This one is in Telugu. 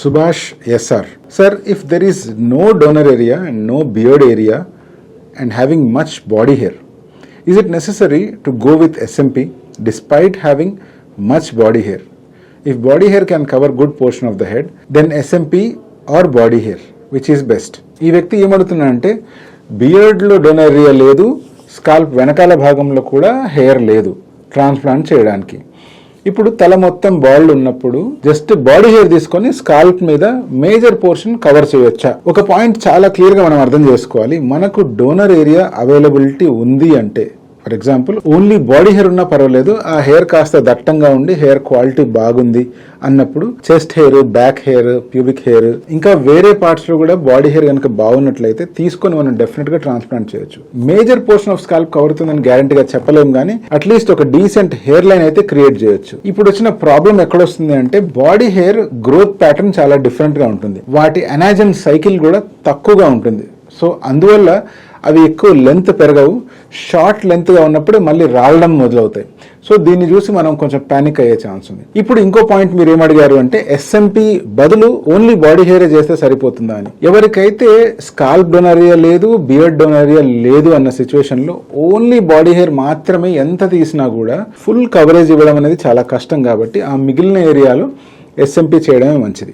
Subhash SR. Sir, if there is no donor area and no beard area and having much body hair, is it necessary to go with SMP despite having much body hair? If body hair can cover good portion of the head, then SMP or body hair, which is best? ఈ వ్యక్తి ఏమడుతున్నాడంటే బియర్డ్లో డోనర్ ఏరియా లేదు, స్కాల్ప్ వెనకాల భాగంలో కూడా హెయిర్ లేదు ట్రాన్స్ప్లాంట్ చేయడానికి. ఇప్పుడు తల మొత్తం బాల్డ్ ఉన్నప్పుడు జస్ట్ బాడీ హెయిర్ తీసుకొని స్కాల్ప్ మీద మేజర్ పోర్షన్ కవర్ చేయొచ్చా? ఒక పాయింట్ చాలా క్లియర్ గా మనం అర్థం చేసుకోవాలి. మనకు డోనర్ ఏరియా అవైలబిలిటీ ఉంది అంటే, for example only body hair ఉన్నా పర్వాలేదు, ఆ హెయిర్ కాస్త దట్టంగా ఉండి హెయిర్ క్వాలిటీ బాగుంది అన్నప్పుడు chest hair, back hair, pubic hair, ఇంకా వేరే పార్ట్స్ లో కూడా బాడీ హెయిర్ కనుక బాగున్నట్లయితే తీసుకొని మనం డెఫినెట్ గా ట్రాన్స్ప్లాంట్ చేయొచ్చు. Major portion of scalp cover అవుతుందని గ్యారంటీగా చెప్పలేము, కానీ అట్లీస్ట్ ఒక డీసెంట్ హెయిర్ లైన్ అయితే క్రియేట్ చేయొచ్చు. ఇప్పుడు వచ్చిన ప్రాబ్లం ఎక్కడొస్తుంది అంటే బాడీ హెయిర్ గ్రోత్ ప్యాటర్న్ చాలా డిఫరెంట్ గా ఉంటుంది, వాటి అనాజన్ సైకిల్ కూడా తక్కువగా ఉంటుంది. సో అందువల్ల అవి ఎక్కువ లెంత్ పెరగవు, షార్ట్ లెంత్గా ఉన్నప్పుడే మళ్ళీ రావడం మొదలవుతాయి. సో దీన్ని చూసి మనం కొంచెం పానిక్ అయ్యే ఛాన్స్ ఉంది. ఇప్పుడు ఇంకో పాయింట్ మీరు ఏమడిగారు అంటే SMP బదులు ఓన్లీ బాడీ హెయిర్ చేస్తే సరిపోతుందా అని. ఎవరికైతే స్కాల్ప్ డోనరియా లేదు, బియర్డ్ డోనరియా లేదు అన్న సిచ్యువేషన్ లో ఓన్లీ బాడీ హెయిర్ మాత్రమే ఎంత తీసినా కూడా ఫుల్ కవరేజ్ ఇవ్వడం అనేది చాలా కష్టం, కాబట్టి ఆ మిగిలిన ఏరియాలో SMP చేయడమే మంచిది.